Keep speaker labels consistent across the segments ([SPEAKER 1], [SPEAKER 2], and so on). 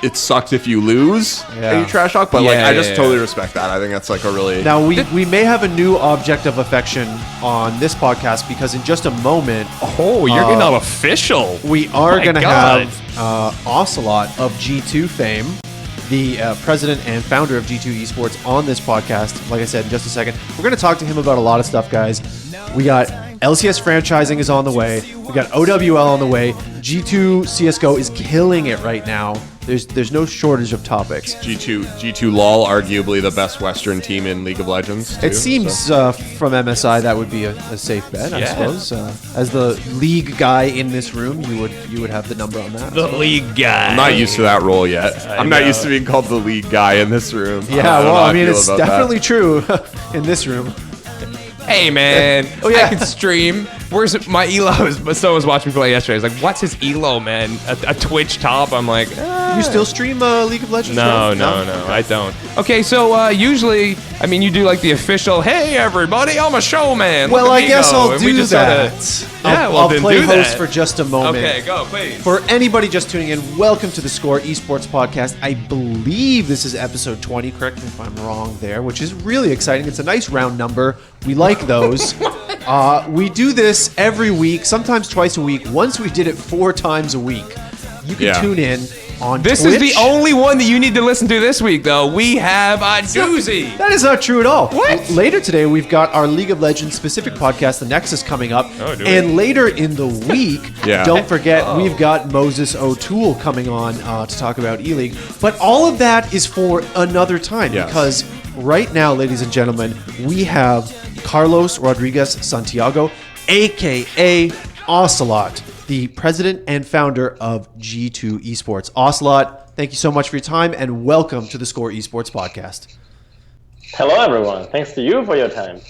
[SPEAKER 1] it sucks if you lose and you trash talk, but like I just totally respect that. I think that's like a really...
[SPEAKER 2] Now, we may have a new object of affection on this podcast because in just a moment...
[SPEAKER 3] Oh, you're getting all official.
[SPEAKER 2] We are going to have Ocelote of G2 fame, the president and founder of G2 Esports, on this podcast. Like I said, in just a second. We're going to talk to him about a lot of stuff, guys. We got LCS franchising is on the way. We got OWL on the way. G2 CSGO is killing it right now. There's no shortage of topics.
[SPEAKER 1] G2 LOL, arguably the best Western team in League of Legends, too,
[SPEAKER 2] it seems from MSI that would be a safe bet, I suppose. As the league guy in this room, you would have the number on that.
[SPEAKER 3] The league guy.
[SPEAKER 1] I'm not used to that role yet. I'm not used to being called the league guy in this room.
[SPEAKER 2] Yeah, well, I mean, it's definitely true in this room.
[SPEAKER 3] Hey, man. I can stream. Where's my elo? Someone was watching me play yesterday. I was like, what's his elo, man? A Twitch top? I'm like,
[SPEAKER 2] You still stream League of Legends?
[SPEAKER 3] No, I don't. Okay, so usually, I mean, you do like the official, hey, everybody, I'm a showman.
[SPEAKER 2] Well, I guess I'll do that. I'll play host for just a moment.
[SPEAKER 3] Okay, go, please.
[SPEAKER 2] For anybody just tuning in, welcome to the theScore Esports Podcast. I believe this is episode 20, correct me if I'm wrong there, which is really exciting. It's a nice round number. We like those. We do this every week, sometimes twice a week. Once we did it 4 times a week. You can tune in on
[SPEAKER 3] This
[SPEAKER 2] Twitch.
[SPEAKER 3] is the only one that you need to listen to this week, though. We have a doozy.
[SPEAKER 2] That is not true at all.
[SPEAKER 3] What?
[SPEAKER 2] Later today, we've got our League of Legends specific podcast, the Nexus, coming up. And later in the week, don't forget, we've got Moses O'Toole coming on to talk about E-League. But all of that is for another time because right now, ladies and gentlemen, we have Carlos Rodriguez Santiago, a.k.a. Ocelote, the president and founder of G2 Esports. Ocelote, thank you so much for your time and welcome to the theScore Esports Podcast.
[SPEAKER 4] Hello, everyone. Thanks to you for your time.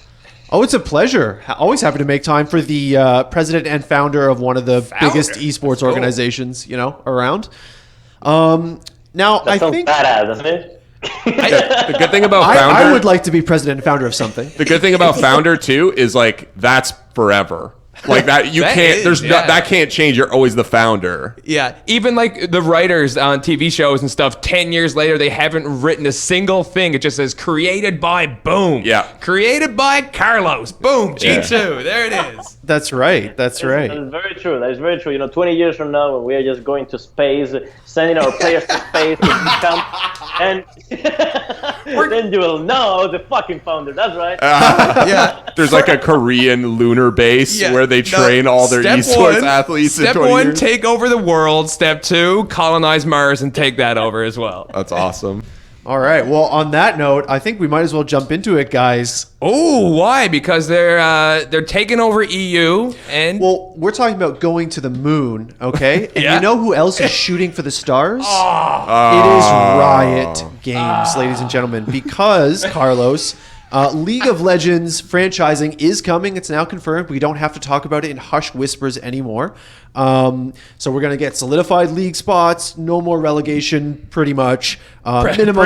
[SPEAKER 2] Oh, it's a pleasure. Always happy to make time for the president and founder of one of the biggest esports organizations, around. Now,
[SPEAKER 4] that
[SPEAKER 2] I
[SPEAKER 4] sounds
[SPEAKER 2] think
[SPEAKER 4] badass, doesn't it?
[SPEAKER 1] The good thing about founder...
[SPEAKER 2] I would like to be president and founder of something.
[SPEAKER 1] The good thing about founder, too, is like that's forever. Like that, you can't. That can't change. You're always the founder.
[SPEAKER 3] Yeah, even like the writers on TV shows and stuff. 10 years later, they haven't written a single thing. It just says created by boom.
[SPEAKER 1] Yeah,
[SPEAKER 3] created by Carlos. Boom. G2. There it is.
[SPEAKER 2] That's right. That's right.
[SPEAKER 4] That's very true. That is very true. 20 years from now, when we are just going to space, sending our players to space to become, and then you will know the fucking founder. That's right.
[SPEAKER 1] There's like a Korean lunar base where they train all their esports athletes.
[SPEAKER 3] Step 1, take over the world. Step 2, colonize Mars and take that over as well.
[SPEAKER 1] That's awesome.
[SPEAKER 2] All right. Well, on that note, I think we might as well jump into it, guys.
[SPEAKER 3] Oh, why? Because they're taking over EU and...
[SPEAKER 2] Well, we're talking about going to the moon, okay? And you know who else is shooting for the stars? It is Riot Games, ladies and gentlemen, because, Carlos... League of Legends franchising is coming. It's now confirmed. We don't have to talk about it in hushed whispers anymore. So we're going to get solidified league spots, no more relegation, pretty much. Minimum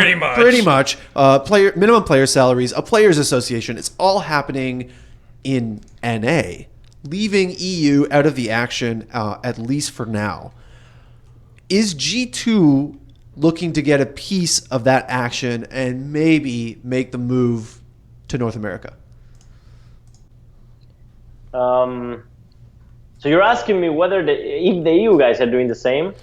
[SPEAKER 2] player salaries, a players association. It's all happening in NA, leaving EU out of the action, at least for now. Is G2 looking to get a piece of that action and maybe make the move to North America?
[SPEAKER 4] So you're asking me whether if the EU guys are doing the same?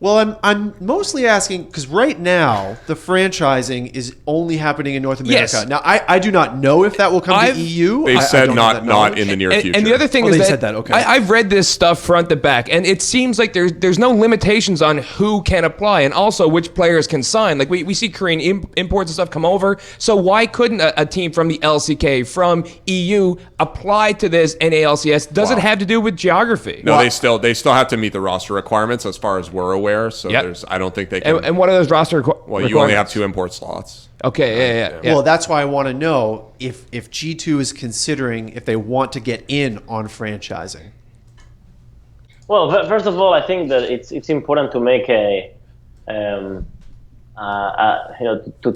[SPEAKER 2] Well, I'm mostly asking because right now the franchising is only happening in North America.
[SPEAKER 3] Yes.
[SPEAKER 2] Now, I do not know if that will come to EU.
[SPEAKER 1] They said not in the near future.
[SPEAKER 3] And the other thing is
[SPEAKER 2] they
[SPEAKER 3] that,
[SPEAKER 2] said that. Okay.
[SPEAKER 3] I've read this stuff front to back, and it seems like there's no limitations on who can apply, and also which players can sign. Like we see Korean imports and stuff come over, so why couldn't a team from the LCK, from EU, apply to this NALCS? Does it have to do with geography?
[SPEAKER 1] No, they still have to meet the roster requirements as far as we're aware. So I don't think they can.
[SPEAKER 3] And what are those roster requirements?
[SPEAKER 1] Well, you only have 2 import slots.
[SPEAKER 3] Okay, yeah.
[SPEAKER 2] Well, that's why I want to know if G2 is considering if they want to get in on franchising.
[SPEAKER 4] Well, first of all, I think that it's important to make to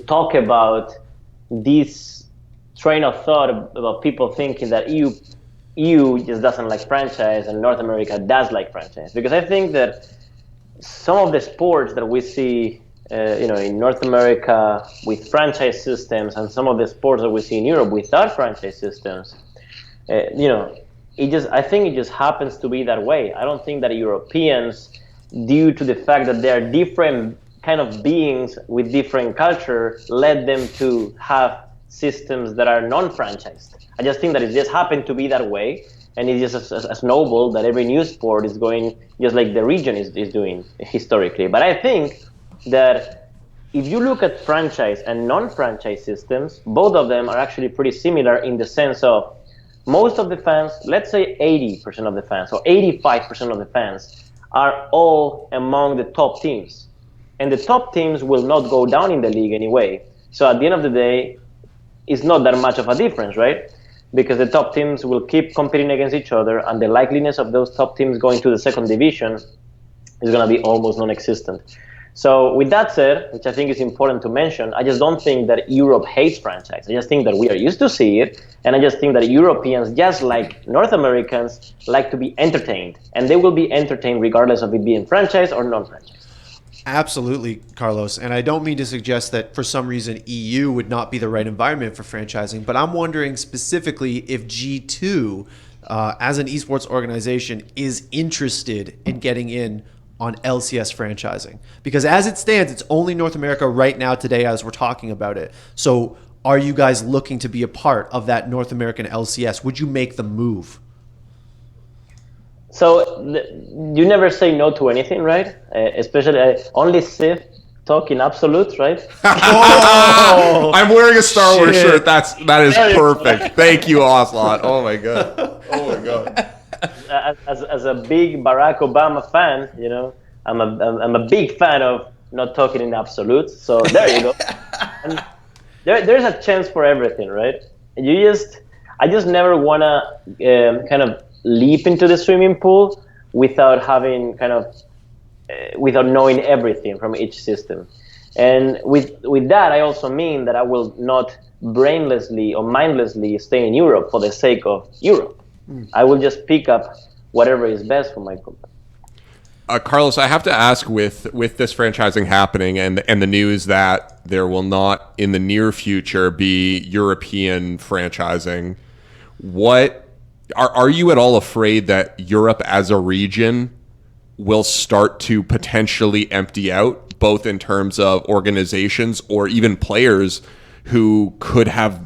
[SPEAKER 4] talk about this train of thought about people thinking that EU just doesn't like franchise and North America does like franchise, because I think that some of the sports that we see, in North America with franchise systems, and some of the sports that we see in Europe without franchise systems, I think it just happens to be that way. I don't think that Europeans, due to the fact that they are different kind of beings with different culture, led them to have systems that are non-franchised. I just think that it just happened to be that way, and it's just a snowball that every new sport is going, just like the region is doing historically. But I think that if you look at franchise and non-franchise systems, both of them are actually pretty similar in the sense of most of the fans, let's say 80% of the fans or 85% of the fans, are all among the top teams. And the top teams will not go down in the league anyway. So at the end of the day, it's not that much of a difference, right? Because the top teams will keep competing against each other, and the likeliness of those top teams going to the second division is going to be almost non-existent. So with that said, which I think is important to mention, I just don't think that Europe hates franchise. I just think that we are used to see it, and I just think that Europeans, just like North Americans, like to be entertained, and they will be entertained regardless of it being franchise or non-franchise.
[SPEAKER 2] Absolutely, Carlos. And I don't mean to suggest that for some reason EU would not be the right environment for franchising, but I'm wondering specifically if G2, as an esports organization, is interested in getting in on LCS franchising. Because as it stands, it's only North America right now today as we're talking about it. So are you guys looking to be a part of that North American LCS? Would you make the move?
[SPEAKER 4] So you never say no to anything, right? Especially only Sith talk in absolutes, right?
[SPEAKER 1] Oh, I'm wearing a Star Wars shirt. That is perfect. Thank you, Ocelote. Oh my god. Oh my god.
[SPEAKER 4] As a big Barack Obama fan, I'm a big fan of not talking in absolutes. So there you go. And there's a chance for everything, right? I just never wanna kind of leap into the swimming pool without having without knowing everything from each system. And with that, I also mean that I will not brainlessly or mindlessly stay in Europe for the sake of Europe. I will just pick up whatever is best for my company.
[SPEAKER 1] Carlos, I have to ask, with this franchising happening and the news that there will not in the near future be European franchising, are you at all afraid that Europe as a region will start to potentially empty out, both in terms of organizations or even players who could have,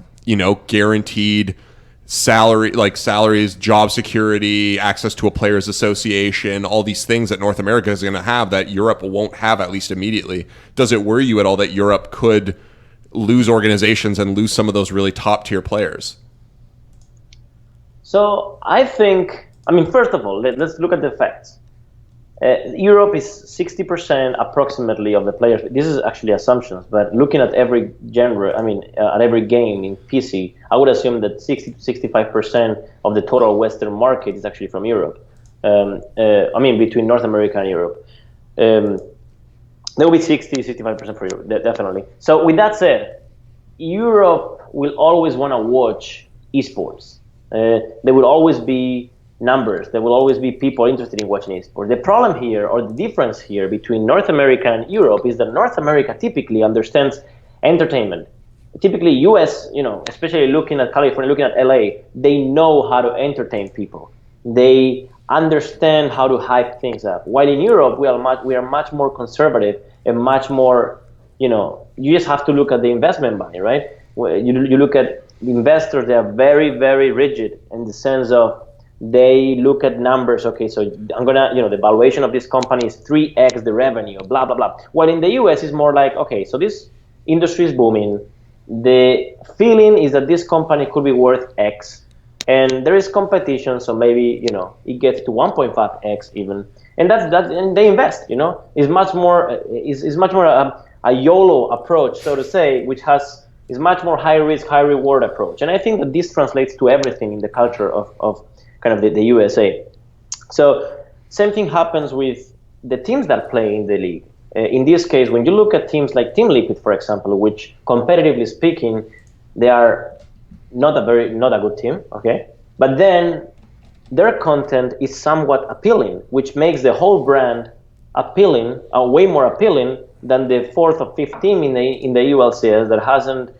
[SPEAKER 1] guaranteed salaries, job security, access to a players association, all these things that North America is going to have that Europe won't have, at least immediately? Does it worry you at all that Europe could lose organizations and lose some of those really top tier players?
[SPEAKER 4] So I think, first of all, let's look at the facts. Europe is 60% approximately of the players. This is actually assumptions, but looking at every genre, at every game in PC, I would assume that 60 to 65% of the total Western market is actually from Europe. Between North America and Europe. There will be 60, 65% for Europe, definitely. So with that said, Europe will always want to watch esports. There will always be numbers. There will always be people interested in watching esports. The problem here, or the difference here between North America and Europe, is that North America typically understands entertainment. Typically, US, especially looking at California, looking at LA, they know how to entertain people. They understand how to hype things up. While in Europe, we are much more conservative and much more, you just have to look at the investment money, right? You look at investors, they are very, very rigid in the sense of they look at numbers. Okay, so I'm gonna, the valuation of this company is 3x the revenue, blah, blah, blah. While in the US, it's more like, okay, so this industry is booming. The feeling is that this company could be worth X, and there is competition, so maybe, it gets to 1.5x even. And that's that, and they invest, It's much more, a YOLO approach, so to say, which is much more high risk, high reward approach. And I think that this translates to everything in the culture of kind of the USA. So same thing happens with the teams that play in the league. In this case, when you look at teams like Team Liquid, for example, which competitively speaking, they are not a good team, okay? But then their content is somewhat appealing, which makes the whole brand appealing, way more appealing than the fourth or fifth team in the EU LCS that hasn't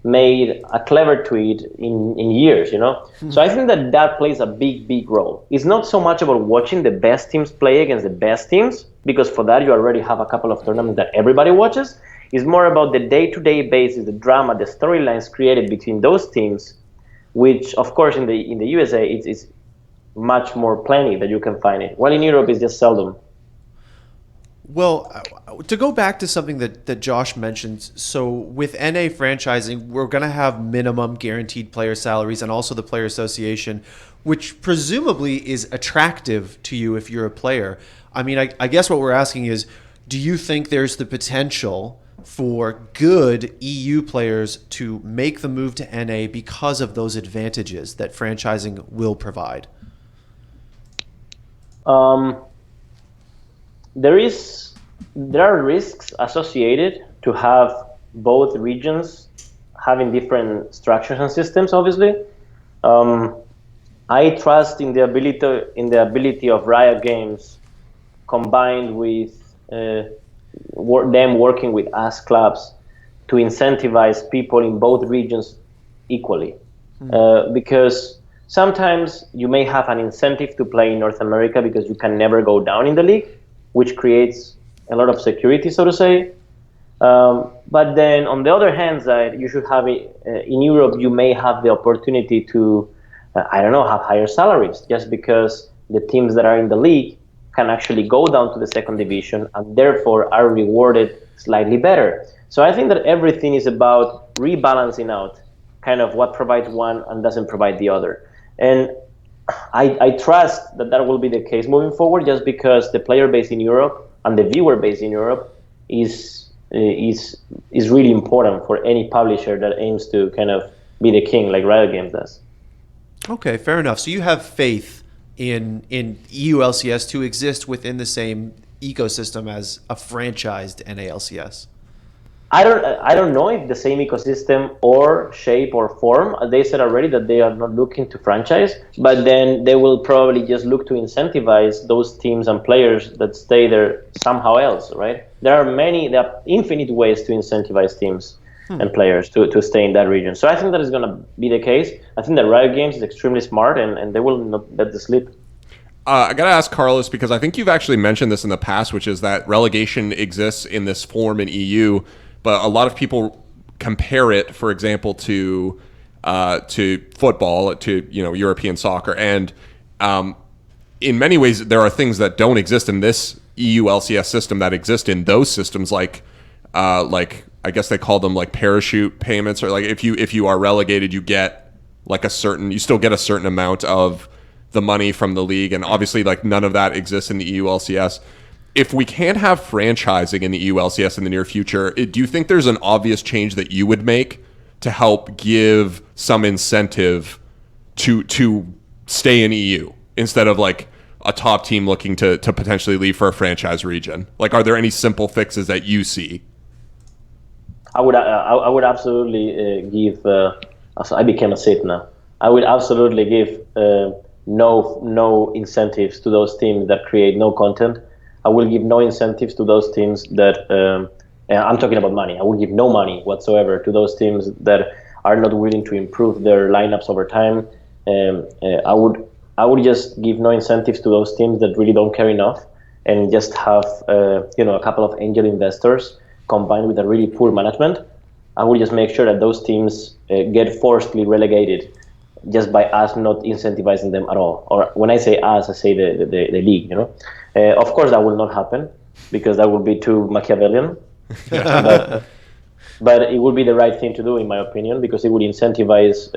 [SPEAKER 4] made a clever tweet in years, you know? So I think that plays a big role. It's not so much about watching the best teams play against the best teams, because for that you already have a couple of tournaments that everybody watches. It's more about the day-to-day basis, the drama, the storylines created between those teams, which of course in the USA it's much more plenty that you can find it. While in Europe it's just seldom.
[SPEAKER 2] Well, to go back to something that Josh mentioned, so with NA franchising, we're going to have minimum guaranteed player salaries and also the player association, which presumably is attractive to you if you're a player. I mean, I guess what we're asking is, do you think there's the potential for good EU players to make the move to NA because of those advantages that franchising will provide?
[SPEAKER 4] There are risks associated to have both regions having different structures and systems, obviously. I trust in the ability of Riot Games combined with them working with us clubs to incentivize people in both regions equally. Because sometimes you may have an incentive to play in North America because you can never go down in the league, which creates a lot of security, so to say. But then on the other hand side, you should have in Europe, you may have the opportunity to, have higher salaries, just because the teams that are in the league can actually go down to the second division and therefore are rewarded slightly better. So I think that everything is about rebalancing out kind of what provides one and doesn't provide the other. And I trust that will be the case moving forward, just because the player base in Europe and the viewer base in Europe is really important for any publisher that aims to kind of be the king like Riot Games does.
[SPEAKER 2] Okay, fair enough. So you have faith in EU LCS to exist within the same ecosystem as a franchised NA LCS?
[SPEAKER 4] I don't know if the same ecosystem or shape or form. They said already that they are not looking to franchise, but then they will probably just look to incentivize those teams and players that stay there somehow else, right? There are infinite ways to incentivize teams and players to stay in that region. So I think that is going to be the case. I think that Riot Games is extremely smart and they will not let this slip.
[SPEAKER 1] I got to ask Carlos, because I think you've actually mentioned this in the past, which is that relegation exists in this form in EU, but a lot of people compare it, for example, to football, to European soccer, and in many ways there are things that don't exist in this EU LCS system that exist in those systems, like I guess they call them like parachute payments, or like if you are relegated, you get like you still get a certain amount of the money from the league, and obviously like none of that exists in the EU LCS. If we can't have franchising in the EU LCS in the near future, do you think there's an obvious change that you would make to help give some incentive to stay in EU instead of like a top team looking to potentially leave for a franchise region? Like, are there any simple fixes that you see?
[SPEAKER 4] I would absolutely give. I became a Sith now. I would absolutely give no incentives to those teams that create no content. I will give no incentives to those teams that I'm talking about money. I will give no money whatsoever to those teams that are not willing to improve their lineups over time. I would just give no incentives to those teams that really don't care enough, and just have a couple of angel investors combined with a really poor management. I would just make sure that those teams get forcibly relegated just by us not incentivizing them at all. Or when I say us, I say the league. Of course, that will not happen because that would be too Machiavellian. But it would be the right thing to do, in my opinion, because it would incentivize.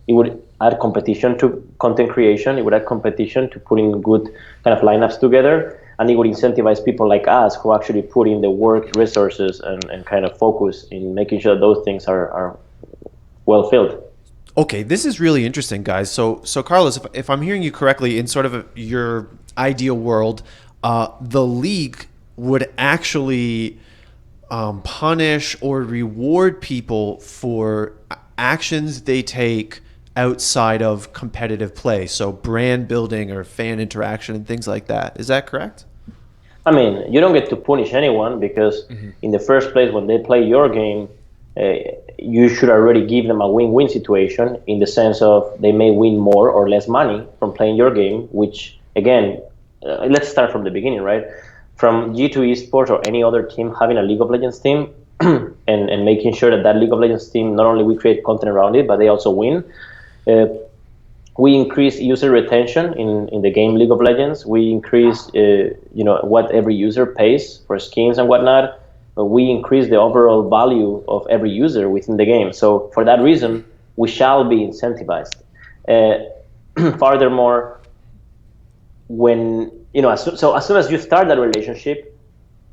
[SPEAKER 4] It would add competition to content creation. It would add competition to putting good kind of lineups together, and it would incentivize people like us who actually put in the work, resources, and kind of focus in making sure that those things are well filled.
[SPEAKER 2] Okay, this is really interesting, guys. So Carlos, if I'm hearing you correctly, in sort of your ideal world, the league would actually punish or reward people for actions they take outside of competitive play, so brand building or fan interaction and things like that. Is that correct?
[SPEAKER 4] I mean, you don't get to punish anyone because in the first place, when they play your game, you should already give them a win-win situation in the sense of they may win more or less money from playing your game, which, again, let's start from the beginning, right? From G2 Esports or any other team having a League of Legends team and making sure that League of Legends team, not only we create content around it, but they also win. We increase user retention in the game League of Legends. We increase what every user pays for skins and whatnot. We increase the overall value of every user within the game. So for that reason, we shall be incentivized. Furthermore, when as soon as you start that relationship,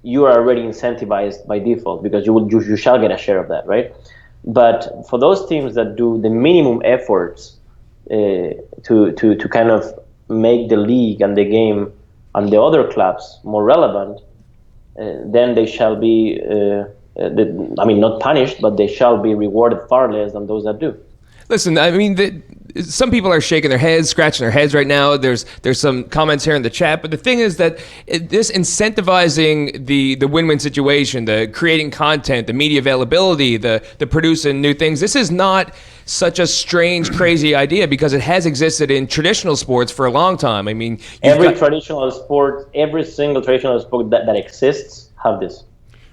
[SPEAKER 4] you are already incentivized by default because you shall get a share of that, right? But for those teams that do the minimum efforts to kind of make the league and the game and the other clubs more relevant, then they shall be, not punished, but they shall be rewarded far less than those that do.
[SPEAKER 3] Listen, I mean, some people are shaking their heads, scratching their heads right now. There's some comments here in the chat, but the thing is that this incentivizing the win-win situation, the creating content, the media availability, the producing new things, this is not such a strange, crazy idea because it has existed in traditional sports for a long time. I mean,
[SPEAKER 4] every single traditional sport that exists have this.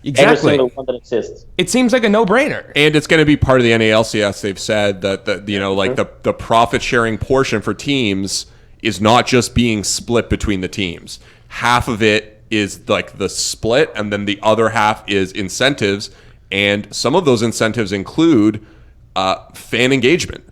[SPEAKER 3] Exactly.
[SPEAKER 4] Every single one that exists.
[SPEAKER 3] It seems like a no-brainer.
[SPEAKER 1] And it's going to be part of the NALCS. They've said that the profit sharing portion for teams is not just being split between the teams. Half of it is like the split, and then the other half is incentives. And some of those incentives include fan engagement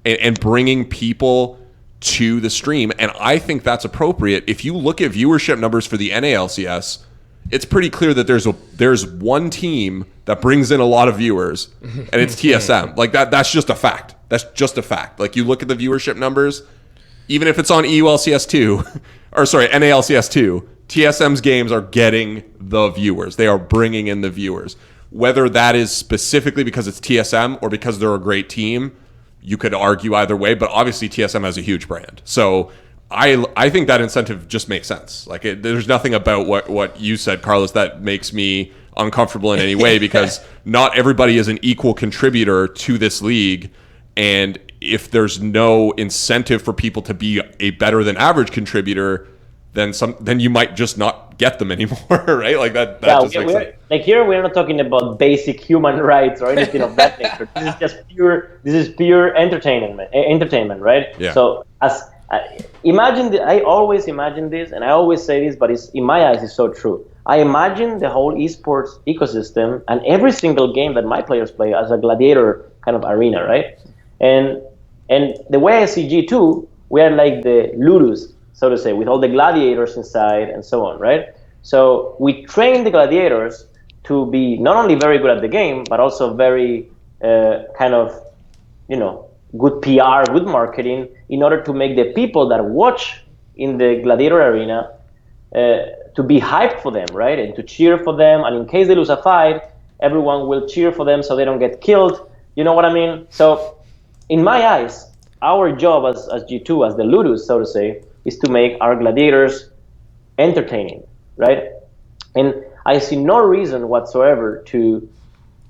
[SPEAKER 1] and bringing people to the stream. And I think that's appropriate. If you look at viewership numbers for the NALCS, it's pretty clear that there's one team that brings in a lot of viewers, and it's TSM. Like that's just a fact. That's just a fact. Like you look at the viewership numbers, even if it's on EU LCS 2, or sorry, NALCS 2, TSM's games are getting the viewers. They are bringing in the viewers. Whether that is specifically because it's TSM or because they're a great team, you could argue either way, but obviously TSM has a huge brand. So I think that incentive just makes sense. Like there's nothing about what you said, Carlos, that makes me uncomfortable in any way because not everybody is an equal contributor to this league. And if there's no incentive for people to be a better than average contributor, then you might just not get them anymore, right? Like that just makes sense.
[SPEAKER 4] Like here we're not talking about basic human rights or anything of that nature. This is pure entertainment, right?
[SPEAKER 1] Yeah.
[SPEAKER 4] So I always imagine this, and I always say this, but in my eyes, it's so true. I imagine the whole esports ecosystem and every single game that my players play as a gladiator kind of arena, right? And the way I see G2, we are like the Ludus, so to say, with all the gladiators inside and so on, right? So we train the gladiators to be not only very good at the game, but also very good PR, good marketing, in order to make the people that watch in the gladiator arena to be hyped for them, right? And to cheer for them. And in case they lose a fight, everyone will cheer for them so they don't get killed. You know what I mean? So in my eyes, our job as G2, as the Ludus, so to say, is to make our gladiators entertaining, right? And I see no reason whatsoever to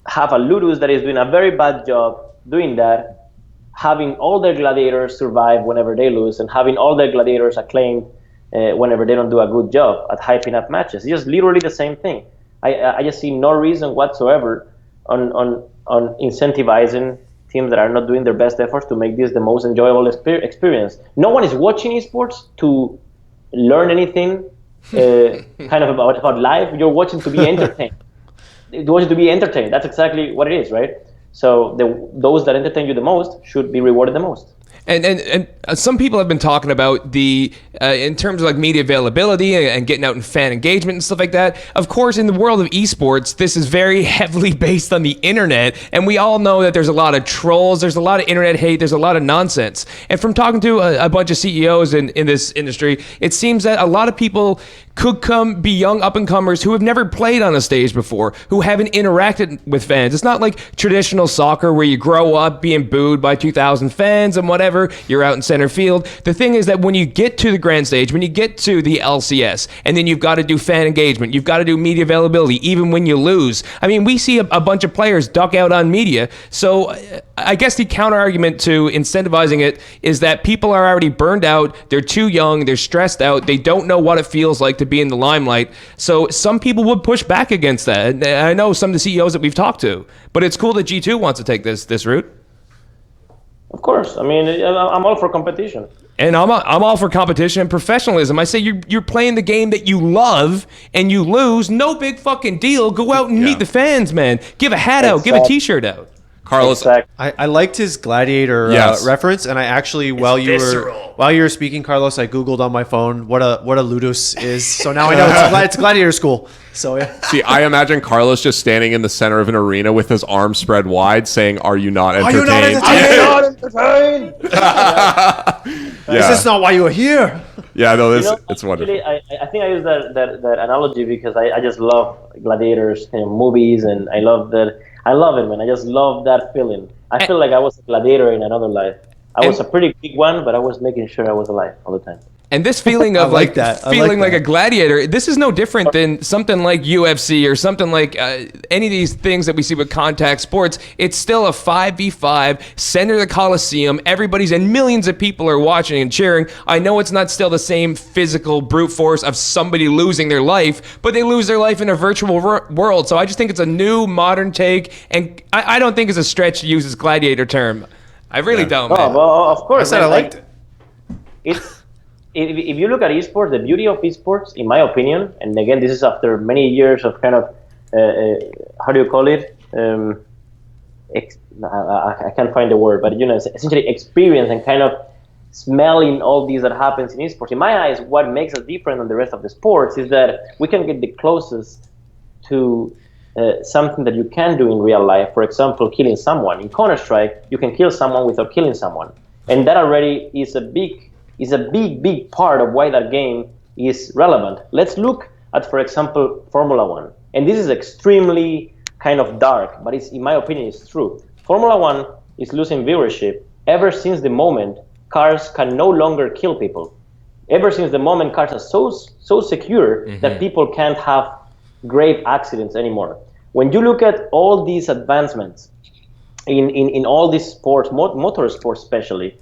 [SPEAKER 4] have a Ludus that is doing a very bad job doing that, having all their gladiators survive whenever they lose, and having all their gladiators acclaimed whenever they don't do a good job at hyping up matches. It's just literally the same thing. I just see no reason whatsoever on incentivizing teams that are not doing their best efforts to make this the most enjoyable experience. No one is watching esports to learn anything kind of about life. You're watching to be entertained. You're watching to be entertained. That's exactly what it is, right? So those that entertain you the most should be rewarded the most.
[SPEAKER 3] And some people have been talking about in terms of like media availability and getting out and fan engagement and stuff like that. Of course, in the world of esports, this is very heavily based on the internet, and we all know that there's a lot of trolls, there's a lot of internet hate, there's a lot of nonsense. And from talking to a bunch of CEOs in this industry, it seems that a lot of people could be young up-and-comers who have never played on a stage before, who haven't interacted with fans. It's not like traditional soccer where you grow up being booed by 2,000 fans and whatever, you're out in center field. The thing is that when you get to the grand stage, when you get to the LCS, and then you've got to do fan engagement, you've got to do media availability, even when you lose. I mean, we see a bunch of players duck out on media. So I guess the counter-argument to incentivizing it is that people are already burned out, they're too young, they're stressed out, they don't know what it feels like to be in the limelight. So some people would push back against that. And I know some of the CEOs that we've talked to, but it's cool that G2 wants to take this route.
[SPEAKER 4] Of course. I mean, I'm all for competition.
[SPEAKER 3] And I'm all for competition and professionalism. I say you're playing the game that you love, and you lose, no big fucking deal. Go out and meet the fans, man. Give a hat out, give a t-shirt out.
[SPEAKER 1] Carlos,
[SPEAKER 4] Exactly.
[SPEAKER 2] I liked his gladiator reference, and I actually while you were speaking, Carlos, I googled on my phone what a ludus is. So now I know it's a gladiator school. So yeah.
[SPEAKER 1] See, I imagine Carlos just standing in the center of an arena with his arms spread wide, saying, "Are you not entertained?
[SPEAKER 2] Are you not entertained?
[SPEAKER 1] Yeah.
[SPEAKER 2] Is this not why you are here?"
[SPEAKER 1] Yeah, no, it's wonderful.
[SPEAKER 4] Actually, I think I use that analogy because I just love gladiators, movies, and I love that. I love it, man. I just love that feeling. I feel like I was a gladiator in another life. I was a pretty big one, but I was making sure I was alive all the time.
[SPEAKER 3] And this feeling of like a gladiator, this is no different than something like UFC or something like any of these things that we see with contact sports. It's still a 5v5, center of the Coliseum. Everybody's and millions of people are watching and cheering. I know it's not still the same physical brute force of somebody losing their life, but they lose their life in a virtual world. So I just think it's a new modern take, and I don't think it's a stretch to use this gladiator term. I really don't, man.
[SPEAKER 4] Oh, well, of course.
[SPEAKER 2] I said I liked it.
[SPEAKER 4] If you look at esports, the beauty of esports, in my opinion, and again, this is after many years of kind of, how do you call it? I can't find the word, but essentially experience and kind of smelling all these that happens in esports. In my eyes, what makes us different than the rest of the sports is that we can get the closest to something that you can do in real life. For example, killing someone. In Counter-Strike, you can kill someone without killing someone, and that already is a big part of why that game is relevant. Let's look at, for example, Formula 1. And this is extremely kind of dark, but in my opinion, it's true. Formula 1 is losing viewership ever since the moment cars can no longer kill people. Ever since the moment cars are so secure that people can't have grave accidents anymore. When you look at all these advancements in all these sports, motorsports especially,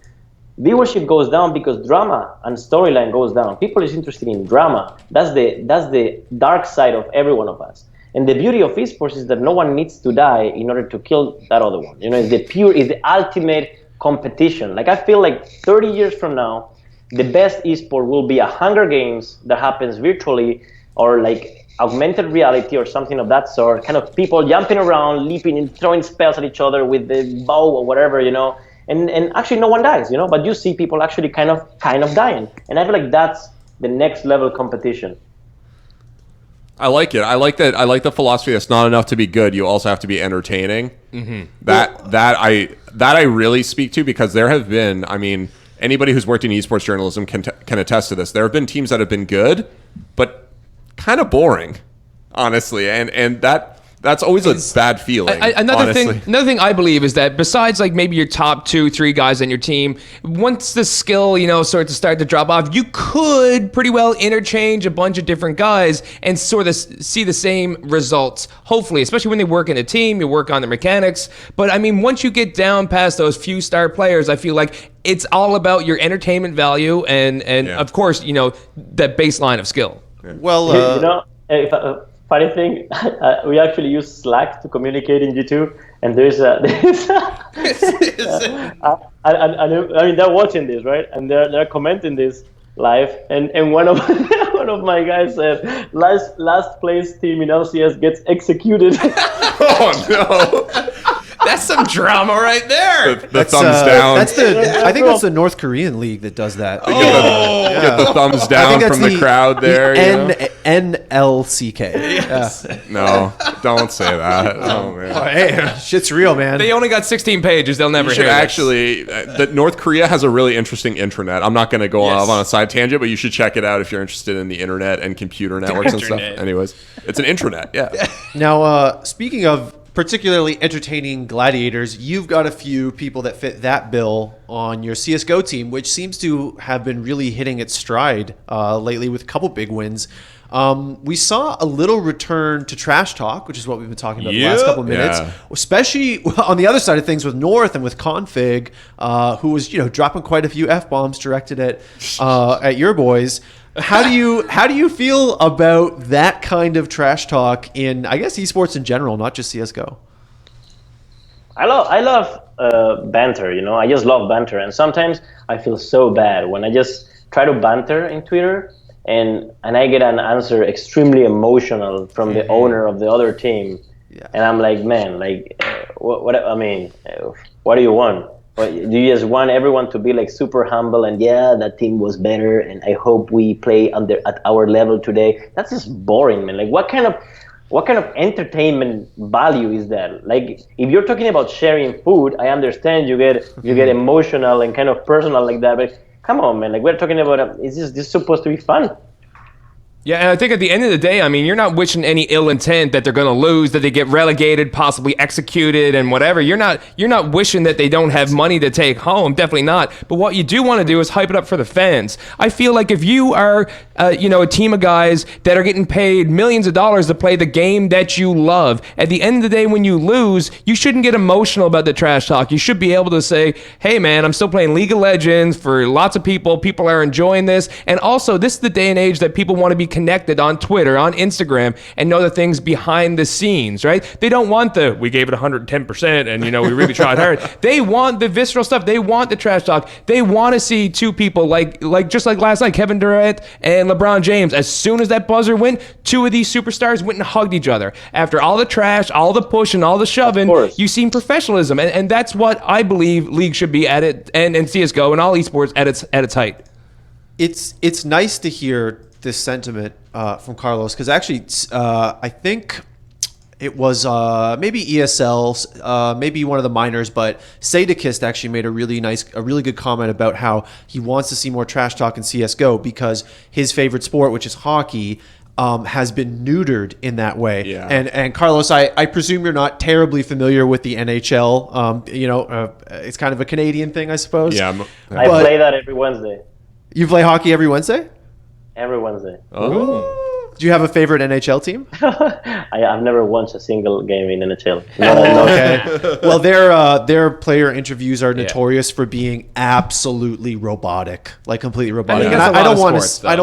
[SPEAKER 4] viewership goes down because drama and storyline goes down. People is interested in drama. That's the dark side of every one of us. And the beauty of esports is that no one needs to die in order to kill that other one. It's the ultimate competition. Like I feel like 30 years from now, the best esport will be a Hunger Games that happens virtually, or like augmented reality or something of that sort. Kind of people jumping around, leaping and throwing spells at each other with the bow or whatever, And actually no one dies, but you see people actually kind of dying. And I feel like that's the next level competition.
[SPEAKER 1] I like it. I like that. I like the philosophy. It's not enough to be good. You also have to be entertaining. Mm-hmm. That I really speak to, because there have been, anybody who's worked in esports journalism can attest to this. There have been teams that have been good, but kind of boring, honestly. And that's always a bad feeling.
[SPEAKER 3] Another thing I believe is that besides like maybe your top 2-3 guys on your team, once the skill, sort of start to drop off, you could pretty well interchange a bunch of different guys and sort of see the same results. Hopefully, especially when they work in a team, you work on the mechanics. But once you get down past those few star players, I feel like it's all about your entertainment value and of course, that baseline of skill.
[SPEAKER 1] Yeah.
[SPEAKER 2] Well,
[SPEAKER 4] funny thing, we actually use Slack to communicate in G2, and they're watching this, right? And they're commenting this live, and one of one of my guys said, last place team in LCS gets executed.
[SPEAKER 1] Oh no.
[SPEAKER 3] That's some drama right there.
[SPEAKER 1] The thumbs down.
[SPEAKER 2] I think that's the North Korean league that does that.
[SPEAKER 1] Get the thumbs down from the crowd there.
[SPEAKER 2] NLCK.
[SPEAKER 3] Yes.
[SPEAKER 1] No, don't say that. Oh man.
[SPEAKER 2] Oh, hey, shit's real, man.
[SPEAKER 3] They only got 16 pages. They'll never
[SPEAKER 1] You should
[SPEAKER 3] hear this.
[SPEAKER 1] actually. That North Korea has a really interesting intranet. I'm not going to go off on a side tangent, but you should check it out if you're interested in the internet and computer networks and stuff. Anyways, it's an intranet. Yeah.
[SPEAKER 2] Now, speaking of particularly entertaining gladiators, you've got a few people that fit that bill on your CSGO team, which seems to have been really hitting its stride lately with a couple big wins. We saw a little return to trash talk, which is what we've been talking about the last couple of minutes, especially on the other side of things with North and with Config, who was dropping quite a few F-bombs directed at your boys. How do you feel about that kind of trash talk in, I guess, esports in general, not just CS:GO?
[SPEAKER 4] I love banter. I just love banter, and sometimes I feel so bad when I just try to banter in Twitter, and I get an answer extremely emotional from the owner of the other team, and I'm like, man, what do you want? Do you just want everyone to be like super humble and that team was better and I hope we play at our level today? That's just boring, man. Like what kind of entertainment value is that? Like if you're talking about sharing food, I understand you get emotional and kind of personal like that, but come on, man. Like we're talking about this is supposed to be fun.
[SPEAKER 3] Yeah, and I think at the end of the day, I mean, you're not wishing any ill intent that they're going to lose, that they get relegated, possibly executed, and whatever. You're not wishing that they don't have money to take home. Definitely not. But what you do want to do is hype it up for the fans. I feel like if you are, a team of guys that are getting paid millions of dollars to play the game that you love, at the end of the day, when you lose, you shouldn't get emotional about the trash talk. You should be able to say, hey, man, I'm still playing League of Legends for lots of people. People are enjoying this. And also, this is the day and age that people want to be connected on Twitter, on Instagram, and know the things behind the scenes, right? They don't want we gave it 110% and, we really tried hard. They want the visceral stuff. They want the trash talk. They want to see two people just like last night, Kevin Durant and LeBron James. As soon as that buzzer went, two of these superstars went and hugged each other. After all the trash, all the pushing, all the shoving, you seen professionalism. And that's what I believe League should be at it, and CSGO and all esports at its height.
[SPEAKER 2] It's nice to hear this sentiment from Carlos, because actually I think it was maybe ESL, maybe one of the minors, but Sadakist actually made a really good comment about how he wants to see more trash talk in CSGO because his favorite sport, which is hockey, has been neutered in that way.
[SPEAKER 1] Yeah.
[SPEAKER 2] And Carlos, I presume you're not terribly familiar with the NHL. It's kind of a Canadian thing, I suppose.
[SPEAKER 1] Yeah.
[SPEAKER 4] I play that every Wednesday.
[SPEAKER 2] You play hockey every Wednesday?
[SPEAKER 4] Every Wednesday.
[SPEAKER 1] Oh.
[SPEAKER 2] Do you have a favorite NHL team?
[SPEAKER 4] I've never watched a single game in NHL.
[SPEAKER 2] Okay. Well, their player interviews are notorious for being absolutely robotic, like completely robotic.
[SPEAKER 3] And
[SPEAKER 2] I don't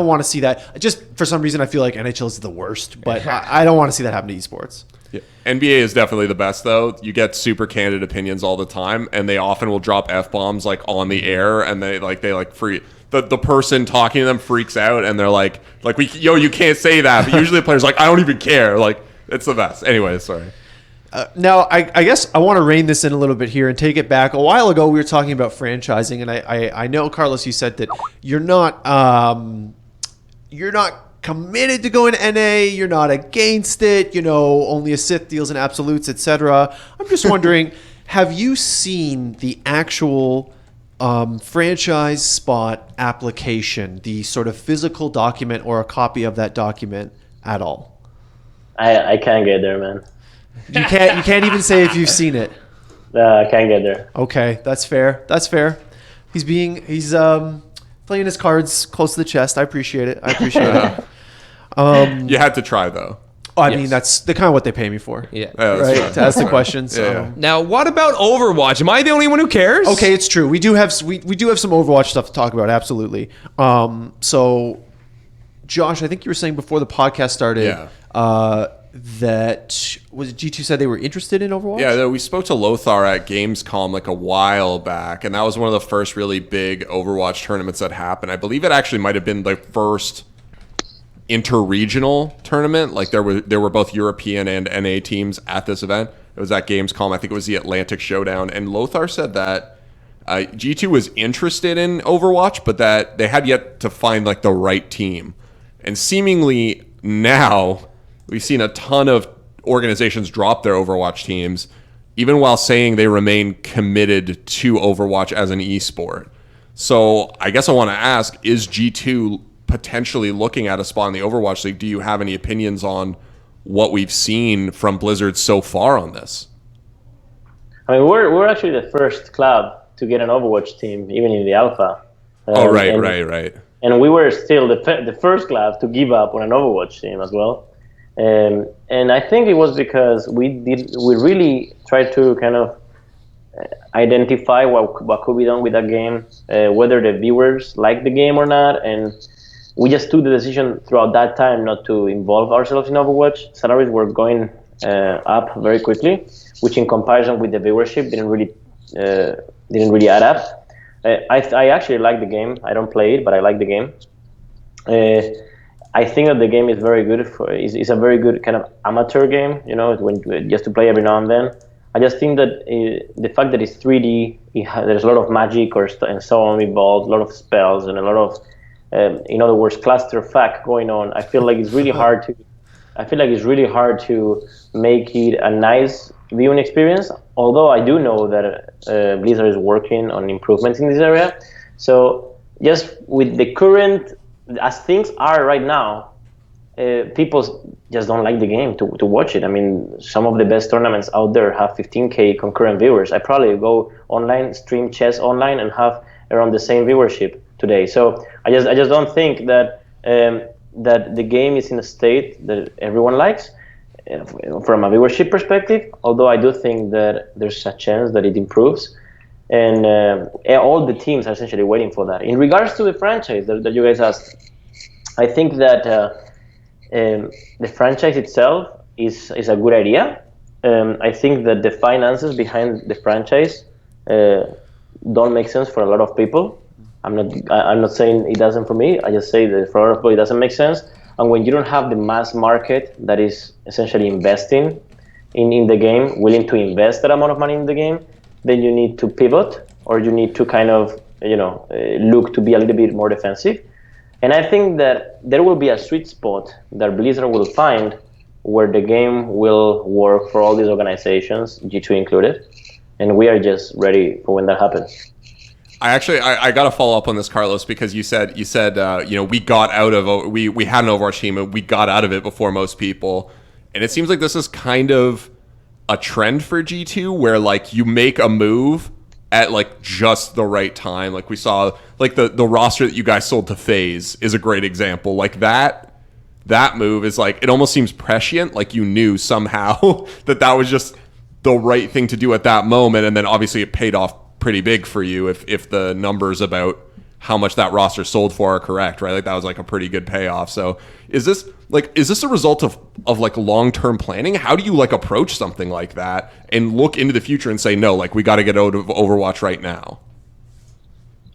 [SPEAKER 2] want to see that. Just for some reason, I feel like NHL is the worst, but I don't want to see that happen to esports.
[SPEAKER 1] Yeah. NBA is definitely the best, though. You get super candid opinions all the time, and they often will drop F-bombs like on the air, and they free. The person talking to them freaks out, and they're like you can't say that. But usually the player's like, I don't even care. Like, it's the best. Anyway, sorry.
[SPEAKER 2] Now, I guess I want to rein this in a little bit here and take it back. A while ago, we were talking about franchising, and I know, Carlos, you said that you're not committed to going to NA. You're not against it. Only a Sith deals in absolutes, etc. I'm just wondering, have you seen the actual franchise spot application, the sort of physical document or a copy of that document at all?
[SPEAKER 4] I can't get there, man.
[SPEAKER 2] You can't even say if you've seen it.
[SPEAKER 4] I can't get there.
[SPEAKER 2] Okay, that's fair. He's playing his cards close to the chest. I appreciate it.
[SPEAKER 1] You had to try, though.
[SPEAKER 2] I mean, that's the kind of what they pay me for.
[SPEAKER 3] Yeah.
[SPEAKER 2] Right? To ask the questions.
[SPEAKER 1] Yeah.
[SPEAKER 3] Now, what about Overwatch? Am I the only one who cares?
[SPEAKER 2] Okay, it's true. We do have some Overwatch stuff to talk about. Absolutely. So, Josh, I think you were saying before the podcast started that was it G2 said they were interested in Overwatch?
[SPEAKER 1] Yeah, we spoke to Lothar at Gamescom like a while back, and that was one of the first really big Overwatch tournaments that happened. I believe it actually might have been the first inter-regional tournament. Like there were both European and NA teams at this event. It was at Gamescom. I think it was the Atlantic Showdown. And Lothar said that G2 was interested in Overwatch, but that they had yet to find like the right team. And seemingly now we've seen a ton of organizations drop their Overwatch teams, even while saying they remain committed to Overwatch as an esport. So I guess I want to ask, is G2 potentially looking at a spot in the Overwatch League? Do you have any opinions on what we've seen from Blizzard so far on this?
[SPEAKER 4] I mean, we're actually the first club to get an Overwatch team, even in the alpha.
[SPEAKER 1] Right.
[SPEAKER 4] And we were still the first club to give up on an Overwatch team as well. And I think it was because we really tried to kind of identify what could be done with that game, whether the viewers like the game or not, and we just took the decision throughout that time not to involve ourselves in Overwatch. Salaries were going up very quickly, which in comparison with the viewership didn't really add up. I actually like the game. I don't play it, but I like the game. I think that the game is very good. It's a very good kind of amateur game, just to play every now and then. I just think that the fact that it's 3D, there's a lot of magic and so on involved, a lot of spells and a lot of, in other words, clusterfuck going on. I feel like it's really hard to make it a nice viewing experience. Although I do know that Blizzard is working on improvements in this area. So just with the current, as things are right now, people just don't like the game to watch it. I mean, some of the best tournaments out there have 15K concurrent viewers. I probably go online, stream chess online, and have around the same viewership today. So I just don't think that that the game is in a state that everyone likes from a viewership perspective. Although I do think that there's a chance that it improves, and all the teams are essentially waiting for that. In regards to the franchise that you guys asked, I think that the franchise itself is a good idea. I think that the finances behind the franchise don't make sense for a lot of people. I'm not saying it doesn't for me. I just say that for a lot of people it doesn't make sense. And when you don't have the mass market that is essentially investing in the game, willing to invest that amount of money in the game, then you need to pivot, or you need to kind of look to be a little bit more defensive. And I think that there will be a sweet spot that Blizzard will find where the game will work for all these organizations, G2 included, and we are just ready for when that happens.
[SPEAKER 1] I got to follow up on this, Carlos, because you said we got out of we had an Overwatch team and we got out of it before most people, and it seems like this is kind of a trend for G2 where like you make a move at like just the right time. Like we saw like the roster that you guys sold to FaZe is a great example. Like that move is like, it almost seems prescient, like you knew somehow that was just the right thing to do at that moment, and then obviously it paid off pretty big for you if the numbers about how much that roster sold for are correct, right? Like that was like a pretty good payoff. So is this a result of like long-term planning? How do you like approach something like that and look into the future and say, no, like we got to get out of Overwatch right now?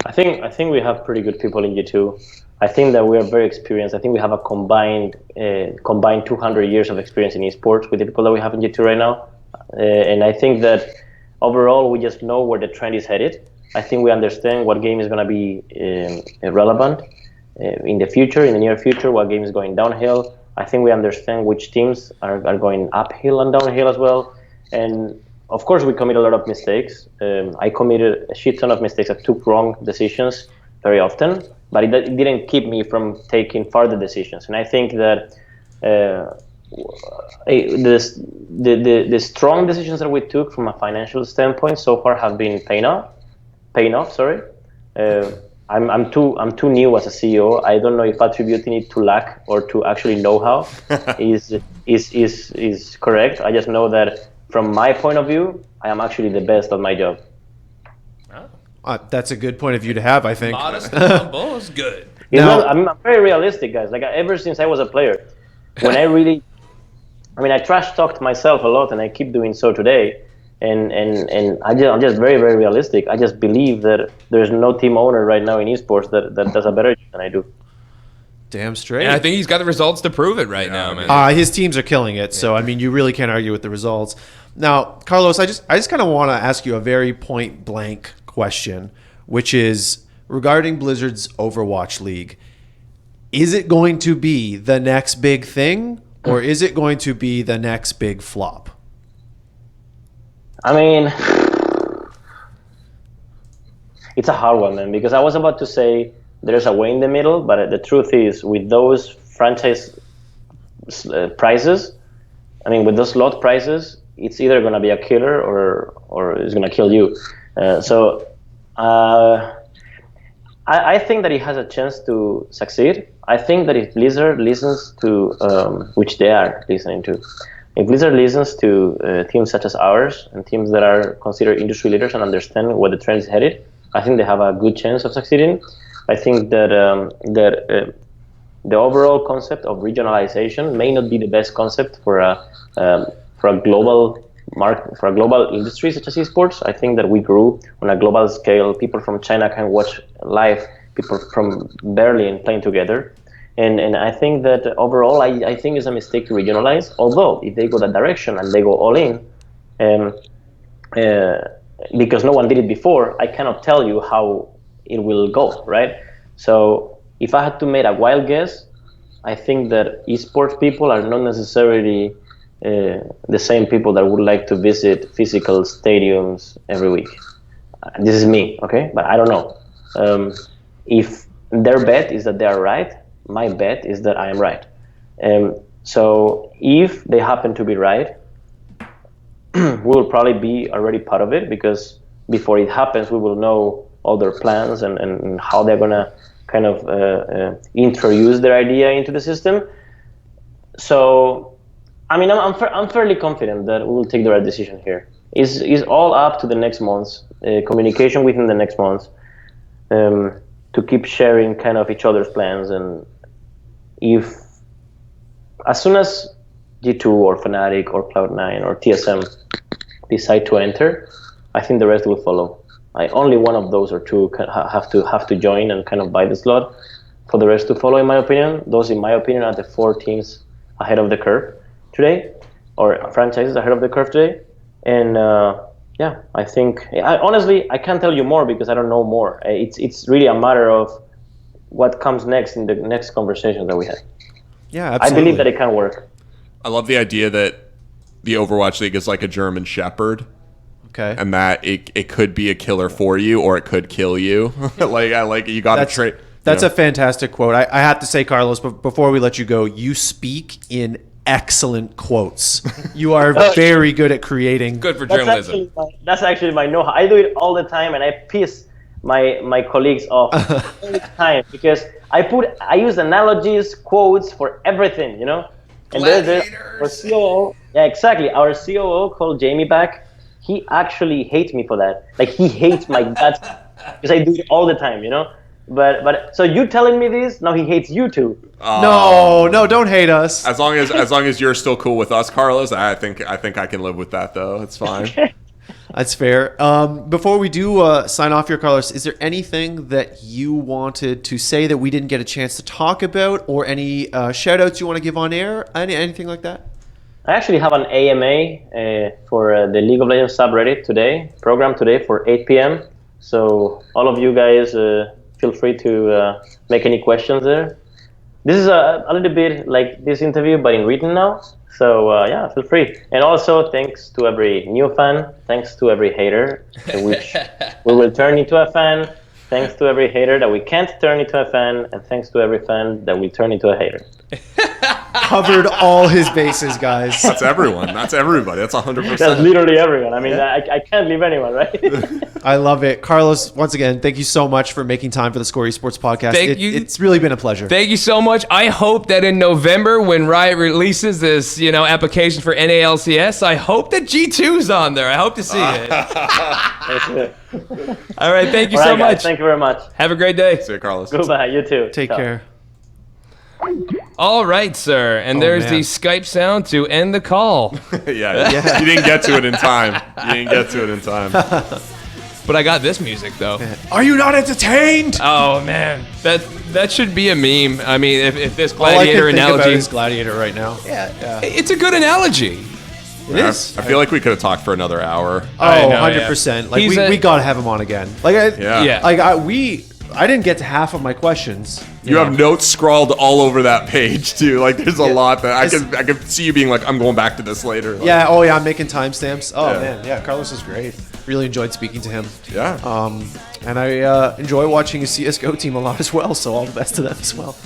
[SPEAKER 4] I think we have pretty good people in G2. I think that we are very experienced. I think we have a combined 200 years of experience in esports with the people that we have in G2 right now. And I think that overall, we just know where the trend is headed. I think we understand what game is going to be relevant in the future, in the near future, what game is going downhill. I think we understand which teams are going uphill and downhill as well. And of course, we commit a lot of mistakes. I committed a shit ton of mistakes. I took wrong decisions very often, but it didn't keep me from taking further decisions. And I think that the strong decisions that we took from a financial standpoint so far have been paying off. I'm too new as a CEO. I don't know if attributing it to lack or to actually know-how is correct. I just know that from my point of view, I am actually the best at my job.
[SPEAKER 2] That's a good point of view to have, I think.
[SPEAKER 3] Modest and humble is good.
[SPEAKER 4] I'm very realistic, guys. Like ever since I was a player, when I trash talked myself a lot, and I keep doing so today. And I'm just very, very realistic. I just believe that there's no team owner right now in esports that does a better job than I do.
[SPEAKER 2] Damn straight.
[SPEAKER 3] And I think he's got the results to prove it right now, man.
[SPEAKER 2] His teams are killing it, so I mean, you really can't argue with the results. Now, Carlos, I just kind of want to ask you a very point blank question, which is regarding Blizzard's Overwatch League. Is it going to be the next big thing, or is it going to be the next big flop?
[SPEAKER 4] I mean, it's a hard one, man, because I was about to say there's a way in the middle, but the truth is, with those franchise prices, I mean, with those slot prices, it's either going to be a killer or it's going to kill you. I think that it has a chance to succeed. I think that if Blizzard listens to, which they are listening to, if Blizzard listens to teams such as ours and teams that are considered industry leaders and understand where the trend is headed, I think they have a good chance of succeeding. I think that the overall concept of regionalization may not be the best concept for a global market, for a global industry such as esports. I think that we grew on a global scale. People from China can watch live people from Berlin playing together. And I think that overall, I think it's a mistake to regionalize. Although, if they go that direction and they go all in, because no one did it before, I cannot tell you how it will go, right? So if I had to make a wild guess, I think that esports people are not necessarily the same people that would like to visit physical stadiums every week. This is me, okay? But I don't know. If their bet is that they are right, my bet is that I am right. So if they happen to be right, we will probably be already part of it, because before it happens, we will know all their plans and how they're going to kind of introduce their idea into the system. So, I mean, I'm fairly confident that we will take the right decision here. It's all up to the next months, communication within the next months, to keep sharing kind of each other's plans. And if, as soon as G2 or Fnatic or Cloud9 or TSM decide to enter, I think the rest will follow. Only one of those or two have to join and kind of buy the slot for the rest to follow, in my opinion. Those, in my opinion, are the 4 teams ahead of the curve today, or franchises ahead of the curve today. And yeah, I think, honestly, I can't tell you more because I don't know more. It's really a matter of what comes next in the next conversation that we have.
[SPEAKER 2] Yeah, absolutely.
[SPEAKER 4] I believe that it can work.
[SPEAKER 1] I love the idea that the Overwatch League is like a German Shepherd.
[SPEAKER 2] Okay.
[SPEAKER 1] And that it could be a killer for you, or it could kill you. like you got to trade.
[SPEAKER 2] That's a fantastic quote. I have to say, Carlos, but before we let you go, you speak in excellent quotes. You are very good at creating.
[SPEAKER 3] Good for journalism.
[SPEAKER 4] That's actually my know-how. I do it all the time, and I piss my colleagues off all the time, because I use analogies, quotes for everything, you know. And there's our COO. Yeah, exactly. Our COO called Jamie back. He actually hates me for that. Like, he hates my guts because I do it all the time, you know. But so you telling me this? Now he hates you too.
[SPEAKER 2] No, don't hate us.
[SPEAKER 1] As long as you're still cool with us, Carlos, I think I can live with that though. It's fine.
[SPEAKER 2] That's fair. Before we do sign off here, Carlos, is there anything that you wanted to say that we didn't get a chance to talk about, or any shout outs you want to give on air? Anything like that?
[SPEAKER 4] I actually have an AMA for the League of Legends subreddit program today for 8 p.m. So all of you guys feel free to make any questions there. This is a little bit like this interview, but in written now. So yeah, feel free. And also, thanks to every new fan, thanks to every hater, which we will turn into a fan, thanks to every hater that we can't turn into a fan, and thanks to every fan that we turn into a hater.
[SPEAKER 2] Covered all his bases, guys.
[SPEAKER 1] That's everyone. That's everybody. That's 100%.
[SPEAKER 4] That's literally everyone. I mean, I can't leave anyone, right?
[SPEAKER 2] I love it. Carlos, once again, thank you so much for making time for the Score Esports podcast.
[SPEAKER 3] Thank you.
[SPEAKER 2] It's really been a pleasure.
[SPEAKER 3] Thank you so much. I hope that in November, when Riot releases this, application for NA LCS, I hope that G2's on there. I hope to see it.
[SPEAKER 4] That's it.
[SPEAKER 3] All right. Thank you
[SPEAKER 4] All
[SPEAKER 3] so
[SPEAKER 4] right, guys,
[SPEAKER 3] much.
[SPEAKER 4] thank you very much.
[SPEAKER 3] Have a great day.
[SPEAKER 1] See you, Carlos.
[SPEAKER 4] Goodbye. You too.
[SPEAKER 2] Take
[SPEAKER 4] Ciao.
[SPEAKER 2] care.
[SPEAKER 3] All right, sir. And there's
[SPEAKER 2] man.
[SPEAKER 3] the Skype sound to end the call.
[SPEAKER 1] yeah. You didn't get to it in time.
[SPEAKER 3] But I got this music though.
[SPEAKER 2] Are you not entertained?
[SPEAKER 3] Oh man, that should be a meme. I mean, if this
[SPEAKER 2] All I can
[SPEAKER 3] gladiator
[SPEAKER 2] think about
[SPEAKER 3] analogy,
[SPEAKER 2] is Gladiator right now. Yeah.
[SPEAKER 3] it's a good analogy.
[SPEAKER 2] It is.
[SPEAKER 1] I feel like we could have talked for another hour.
[SPEAKER 2] Oh,
[SPEAKER 3] I know,
[SPEAKER 2] 100%. Like
[SPEAKER 3] He's
[SPEAKER 2] we gotta have him on again. Like
[SPEAKER 3] Yeah.
[SPEAKER 2] I didn't get to half of my questions.
[SPEAKER 1] You have notes scrawled all over that page too. Like there's a lot that I could see you being like, I'm going back to this later. Like,
[SPEAKER 2] Yeah. Oh yeah. I'm making timestamps. Oh
[SPEAKER 1] Yeah.
[SPEAKER 2] man. Yeah. Carlos is great. Really enjoyed speaking to him.
[SPEAKER 1] yeah.
[SPEAKER 2] And I enjoy watching his CS:GO team a lot as well. So all the best to them as well.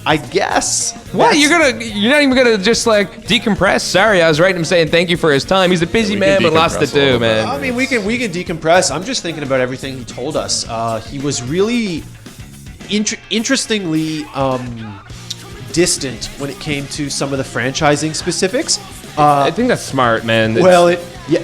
[SPEAKER 2] I guess.
[SPEAKER 3] What you're not even gonna just like decompress? Sorry, I was writing him saying thank you for his time. He's a busy
[SPEAKER 1] we
[SPEAKER 3] man,
[SPEAKER 1] can
[SPEAKER 3] but lots to
[SPEAKER 1] decompress a little
[SPEAKER 3] do,
[SPEAKER 1] bit.
[SPEAKER 3] man.
[SPEAKER 2] I mean, we can decompress. I'm just thinking about everything he told us. He was really interestingly distant when it came to some of the franchising specifics.
[SPEAKER 3] I think that's smart, man.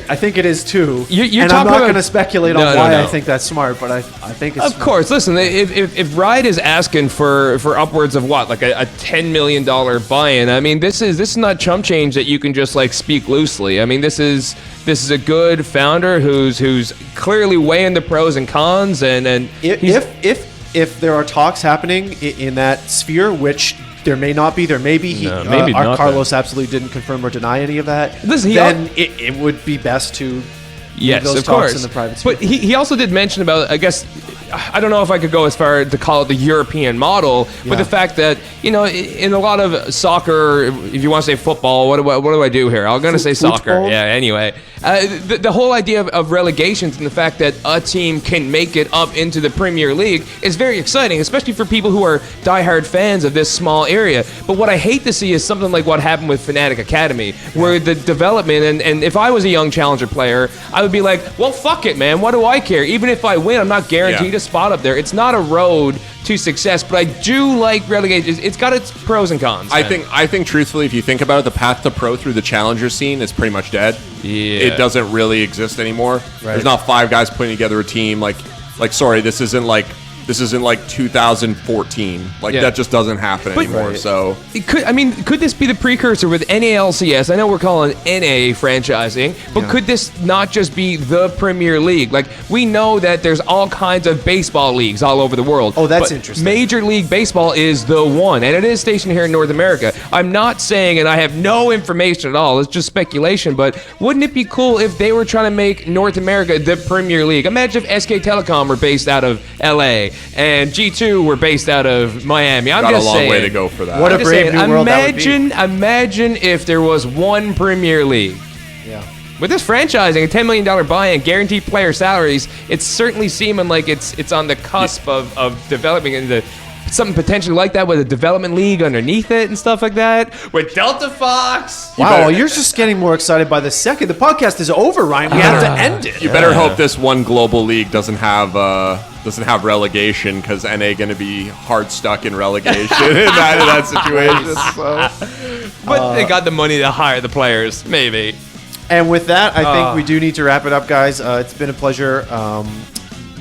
[SPEAKER 2] I think it is too.
[SPEAKER 3] You're
[SPEAKER 2] and I'm
[SPEAKER 3] talking
[SPEAKER 2] not
[SPEAKER 3] about-
[SPEAKER 2] going to speculate
[SPEAKER 3] No,
[SPEAKER 2] on
[SPEAKER 3] no,
[SPEAKER 2] why
[SPEAKER 3] no.
[SPEAKER 2] I think that's smart, but I think it's
[SPEAKER 3] Of course. Listen, if Riot is asking for upwards of what, like a $10 million buy-in, I mean, this is not chump change that you can just like speak loosely. I mean, this is a good founder who's clearly weighing the pros and cons, and
[SPEAKER 2] if there are talks happening in that sphere, which there may not be, there may be.
[SPEAKER 3] No, maybe
[SPEAKER 2] our
[SPEAKER 3] not
[SPEAKER 2] Carlos absolutely didn't confirm or deny any of that.
[SPEAKER 3] Listen,
[SPEAKER 2] then it would be best to
[SPEAKER 3] yes,
[SPEAKER 2] those
[SPEAKER 3] of
[SPEAKER 2] talks
[SPEAKER 3] course.
[SPEAKER 2] in the private sphere.
[SPEAKER 3] But he also did mention about, I guess, I don't know if I could go as far to call it the European model, but the fact that, you know, in a lot of soccer, if you want to say football, what do I do here? I'm going to say soccer.
[SPEAKER 2] Football?
[SPEAKER 3] Yeah, anyway. The whole idea of relegations and the fact that a team can make it up into the Premier League is very exciting, especially for people who are diehard fans of this small area. But what I hate to see is something like what happened with Fnatic Academy, where the development, and if I was a young challenger player, I would be like, well, fuck it, man. What do I care? Even if I win, I'm not guaranteed a spot up there. It's not a road to success, but I do like relegation. It's got its pros and cons.
[SPEAKER 1] I think truthfully, if you think about it, the path to pro through the challenger scene is pretty much dead.
[SPEAKER 3] Yeah.
[SPEAKER 1] It doesn't really exist anymore. There's not 5 guys putting together a team. Sorry, this isn't like 2014. That just doesn't happen anymore. So
[SPEAKER 3] Could this be the precursor with NA LCS? I know we're calling NA franchising, but could this not just be the Premier League? Like, we know that there's all kinds of baseball leagues all over the world.
[SPEAKER 2] Oh, that's
[SPEAKER 3] but
[SPEAKER 2] interesting.
[SPEAKER 3] Major League Baseball is the one, and it is stationed here in North America. I'm not saying, and I have no information at all, it's just speculation, but wouldn't it be cool if they were trying to make North America the Premier League? Imagine if SK Telecom were based out of LA and G2 were based out of Miami. I'm
[SPEAKER 1] got
[SPEAKER 3] just
[SPEAKER 1] a long
[SPEAKER 3] saying,
[SPEAKER 1] way to go for that.
[SPEAKER 2] What a
[SPEAKER 3] I'm just
[SPEAKER 2] brave
[SPEAKER 3] saying,
[SPEAKER 2] new world that would be.
[SPEAKER 3] Imagine if there was one Premier League.
[SPEAKER 2] Yeah.
[SPEAKER 3] With this franchising, a $10 million buy-in, guaranteed player salaries, it's certainly seeming like it's on the cusp of developing into something potentially like that with a development league underneath it and stuff like that. With Delta Fox.
[SPEAKER 2] Wow, you're just getting more excited by the second. The podcast is over, Ryan. We have to end it.
[SPEAKER 1] you better hope this one global league doesn't have relegation, because NA going to be hard stuck in relegation in that situation. So.
[SPEAKER 3] But they got the money to hire the players, maybe.
[SPEAKER 2] And with that, I think we do need to wrap it up, guys. It's been a pleasure.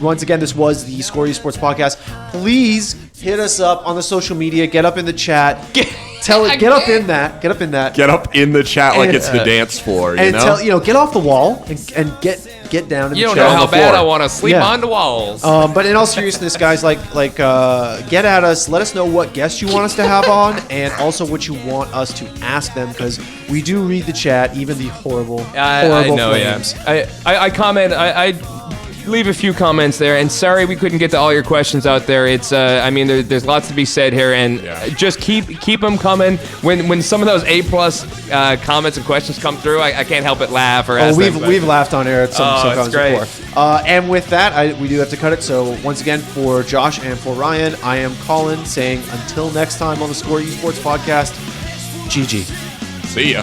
[SPEAKER 2] Once again, this was the Score Esports podcast. Please hit us up on the social media. Get up in the chat. Get up in that. Get up in that.
[SPEAKER 1] Get up in the chat like
[SPEAKER 2] And,
[SPEAKER 1] it's the dance floor, you
[SPEAKER 2] And
[SPEAKER 1] know?
[SPEAKER 2] get off the wall and get down in
[SPEAKER 3] You
[SPEAKER 2] the
[SPEAKER 3] don't
[SPEAKER 2] chat.
[SPEAKER 3] know how
[SPEAKER 1] the
[SPEAKER 3] bad
[SPEAKER 1] floor.
[SPEAKER 3] I want to sleep
[SPEAKER 2] Yeah.
[SPEAKER 3] on the walls.
[SPEAKER 2] But in all seriousness, guys, get at us. Let us know what guests you want us to have on, and also what you want us to ask them, because we do read the chat, even the horrible flames.
[SPEAKER 3] I comment. I leave a few comments there, and sorry we couldn't get to all your questions out there. It's there's lots to be said here, and just keep them coming. When some of those A+ comments and questions come through, I can't help but laugh or ask them.
[SPEAKER 2] We've laughed on air at some
[SPEAKER 3] it's
[SPEAKER 2] times
[SPEAKER 3] great.
[SPEAKER 2] before. And with that, we do have to cut it. So once again, for Josh and for Ryan, I am Colin saying until next time on the Score Esports podcast, GG.
[SPEAKER 1] See ya.